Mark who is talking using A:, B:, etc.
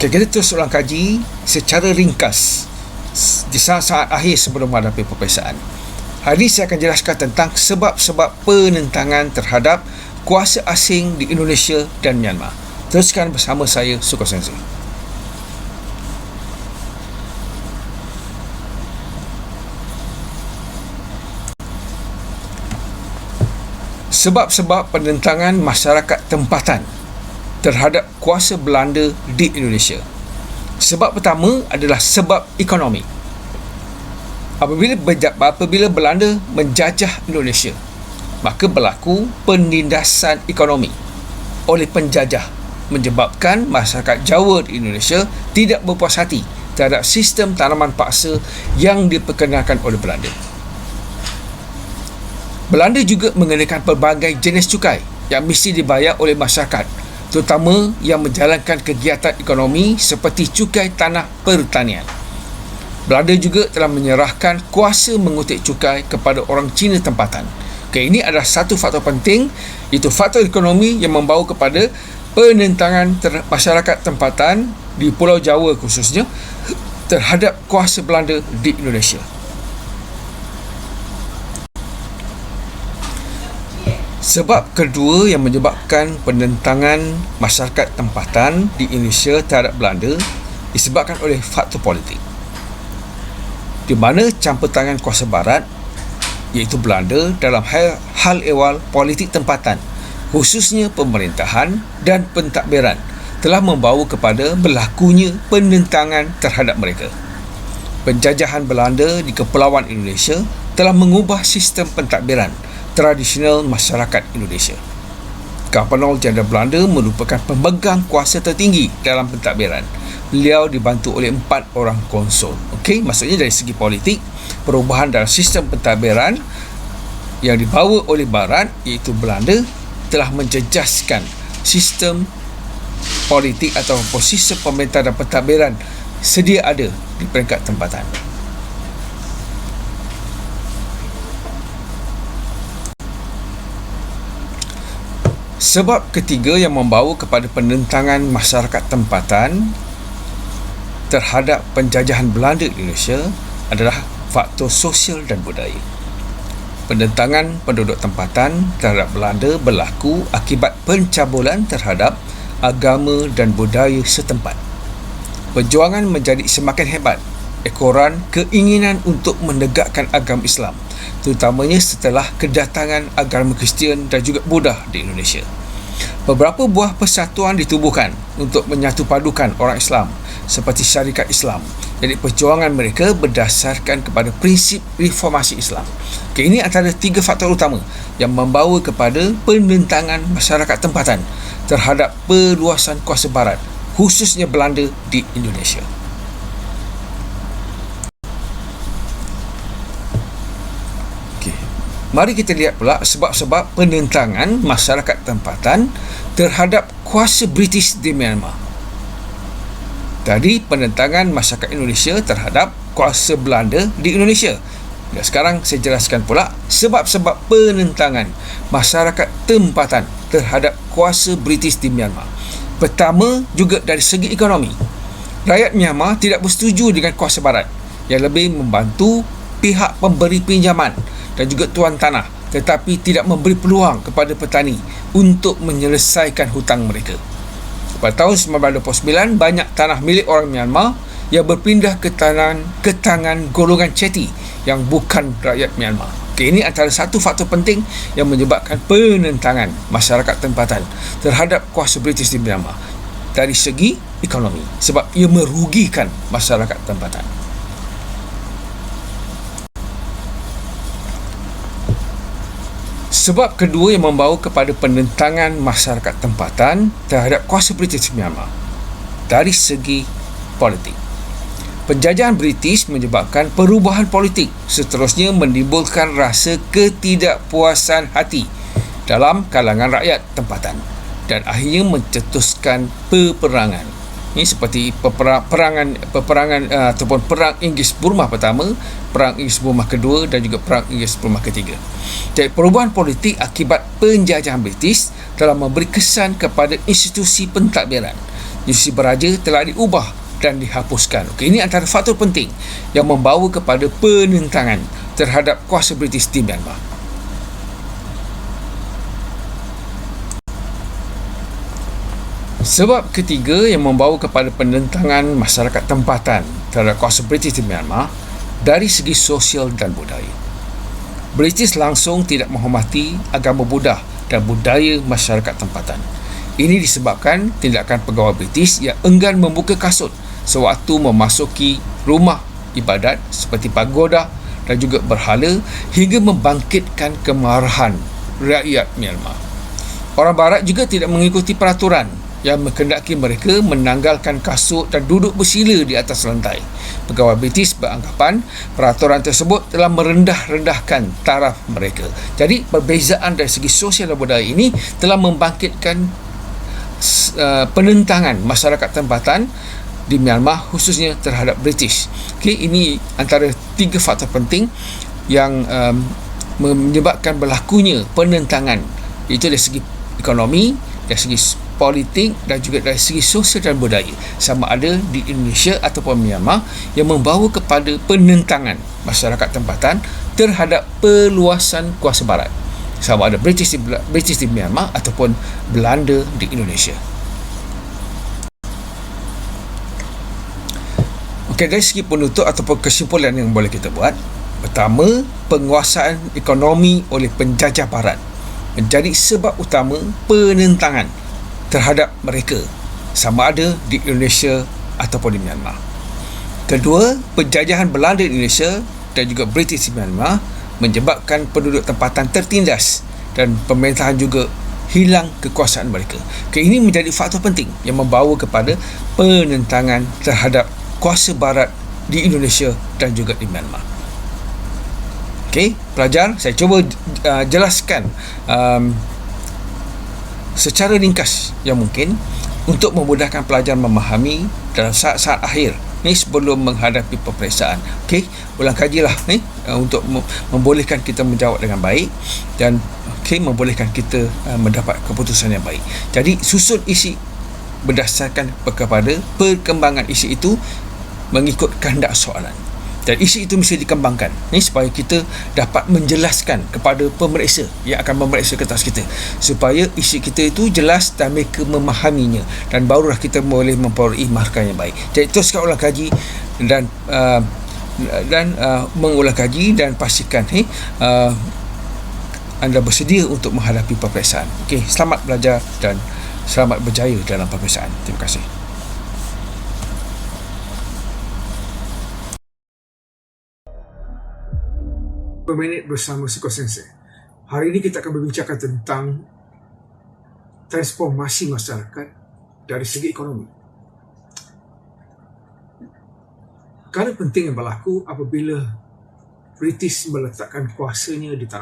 A: Okey, kita terus ulang kaji secara ringkas di saat-saat akhir sebelum menghadapi peperiksaan. Hari ini saya akan jelaskan tentang sebab-sebab penentangan terhadap kuasa asing di Indonesia dan Myanmar. Teruskan bersama saya, Suko Sensei. Sebab-sebab penentangan masyarakat tempatan terhadap kuasa Belanda di Indonesia. Sebab pertama adalah sebab ekonomi. Apabila Belanda menjajah Indonesia, maka berlaku penindasan ekonomi oleh penjajah, menyebabkan masyarakat Jawa di Indonesia tidak berpuas hati terhadap sistem tanaman paksa yang diperkenalkan oleh Belanda. Belanda juga mengenakan pelbagai jenis cukai yang mesti dibayar oleh masyarakat, terutama yang menjalankan kegiatan ekonomi seperti cukai tanah pertanian. Belanda juga telah menyerahkan kuasa mengutip cukai kepada orang Cina tempatan. Ini adalah satu faktor penting, iaitu faktor ekonomi yang membawa kepada penentangan masyarakat tempatan di Pulau Jawa khususnya terhadap kuasa Belanda di Indonesia. Sebab kedua yang menyebabkan penentangan masyarakat tempatan di Indonesia terhadap Belanda disebabkan oleh faktor politik, di mana campur tangan kuasa barat iaitu Belanda dalam hal ehwal politik tempatan, khususnya pemerintahan dan pentadbiran, telah membawa kepada berlakunya penentangan terhadap mereka. Penjajahan Belanda di Kepulauan Indonesia telah mengubah sistem pentadbiran tradisional masyarakat Indonesia. Gubernur Jenderal Belanda merupakan pemegang kuasa tertinggi dalam pentadbiran. Beliau dibantu oleh 4 orang konsul. Maksudnya dari segi politik, perubahan dalam sistem pentadbiran yang dibawa oleh Barat iaitu Belanda telah menjejaskan sistem politik atau posisi pemerintah dan pentadbiran sedia ada di peringkat tempatan. Sebab ketiga yang membawa kepada penentangan masyarakat tempatan terhadap penjajahan Belanda di Indonesia adalah faktor sosial dan budaya. Penentangan penduduk tempatan terhadap Belanda berlaku akibat pencabulan terhadap agama dan budaya setempat. Perjuangan menjadi semakin hebat ekoran keinginan untuk menegakkan agama Islam, terutamanya setelah kedatangan agama Kristian dan juga Buddha di Indonesia. Beberapa buah persatuan ditubuhkan untuk menyatu padukan orang Islam seperti Syarikat Islam. Jadi perjuangan mereka berdasarkan kepada prinsip reformasi Islam. Ini antara 3 faktor utama yang membawa kepada penentangan masyarakat tempatan terhadap perluasan kuasa barat, khususnya Belanda di Indonesia. Mari kita lihat pula sebab-sebab penentangan masyarakat tempatan terhadap kuasa British di Myanmar. Tadi penentangan masyarakat Indonesia terhadap kuasa Belanda di Indonesia. Dan sekarang saya jelaskan pula sebab-sebab penentangan masyarakat tempatan terhadap kuasa British di Myanmar. Pertama, juga dari segi ekonomi. Rakyat Myanmar tidak bersetuju dengan kuasa barat yang lebih membantu pihak pemberi pinjaman dan juga tuan tanah, tetapi tidak memberi peluang kepada petani untuk menyelesaikan hutang mereka. Pada tahun 1929, banyak tanah milik orang Myanmar yang berpindah ke tangan golongan ceti yang bukan rakyat Myanmar. Ini antara satu faktor penting yang menyebabkan penentangan masyarakat tempatan terhadap kuasa British di Myanmar dari segi ekonomi, sebab ia merugikan masyarakat tempatan. Sebab kedua yang membawa kepada penentangan masyarakat tempatan terhadap kuasa British Myanmar dari segi politik. Penjajahan British menyebabkan perubahan politik, seterusnya menimbulkan rasa ketidakpuasan hati dalam kalangan rakyat tempatan dan akhirnya mencetuskan peperangan. Ini seperti peperangan ataupun perang Inggris-Burma pertama, perang Inggris-Burma kedua dan juga perang Inggris-Burma ketiga. Jadi perubahan politik akibat penjajahan British telah memberi kesan kepada institusi pentadbiran institusi beraja telah diubah dan dihapuskan. Okey, ini antara faktor penting yang membawa kepada penentangan terhadap kuasa British di Myanmar. Sebab ketiga yang membawa kepada penentangan masyarakat tempatan terhadap kuasa British di Myanmar dari segi sosial dan budaya. British langsung tidak menghormati agama Buddha dan budaya masyarakat tempatan. Ini disebabkan tindakan pegawai British yang enggan membuka kasut sewaktu memasuki rumah ibadat seperti pagoda dan juga berhala, hingga membangkitkan kemarahan rakyat Myanmar. Orang Barat juga tidak mengikuti peraturan yang menghendaki mereka menanggalkan kasut dan duduk bersila di atas lantai. Pegawai British beranggapan peraturan tersebut telah merendah-rendahkan taraf mereka. Jadi perbezaan dari segi sosial dan budaya ini telah membangkitkan penentangan masyarakat tempatan di Myanmar, khususnya terhadap British. Okey, ini antara 3 faktor penting yang menyebabkan berlakunya penentangan, iaitu dari segi ekonomi, dari segi politik dan juga dari segi sosial dan budaya, sama ada di Indonesia ataupun Myanmar, yang membawa kepada penentangan masyarakat tempatan terhadap perluasan kuasa barat, sama ada British di Myanmar ataupun Belanda di Indonesia. Okey, dari segi penutup ataupun kesimpulan yang boleh kita buat, pertama, penguasaan ekonomi oleh penjajah barat menjadi sebab utama penentangan terhadap mereka, sama ada di Indonesia ataupun di Myanmar. Kedua, penjajahan Belanda di Indonesia dan juga British di Myanmar menyebabkan penduduk tempatan tertindas dan pemerintahan juga hilang kekuasaan mereka. Ini menjadi faktor penting yang membawa kepada penentangan terhadap kuasa barat di Indonesia dan juga di Myanmar. Okey, pelajar, saya cuba jelaskan secara ringkas yang mungkin untuk memudahkan pelajar memahami dalam saat-saat akhir ni sebelum menghadapi peperiksaan. Okey, ulang kajilah untuk membolehkan kita menjawab dengan baik dan membolehkan kita mendapat keputusan yang baik. Jadi susun isi berdasarkan kepada perkembangan isi itu mengikut kehendak soalan. Dan isi itu mesti dikembangkan supaya kita dapat menjelaskan kepada pemeriksa yang akan memeriksa kertas kita, supaya isi kita itu jelas dan mereka memahaminya, dan barulah kita boleh memperoleh markah yang baik. Jadi teruskan ulang kaji dan mengulang kaji dan pastikan anda bersedia untuk menghadapi peperiksaan. Okey, selamat belajar dan selamat berjaya dalam peperiksaan. Terima kasih. Minit bersama Psikosensei. Hari ini kita akan berbincangkan tentang transformasi masyarakat dari segi ekonomi. Perkara penting yang berlaku apabila British meletakkan kuasanya di tanah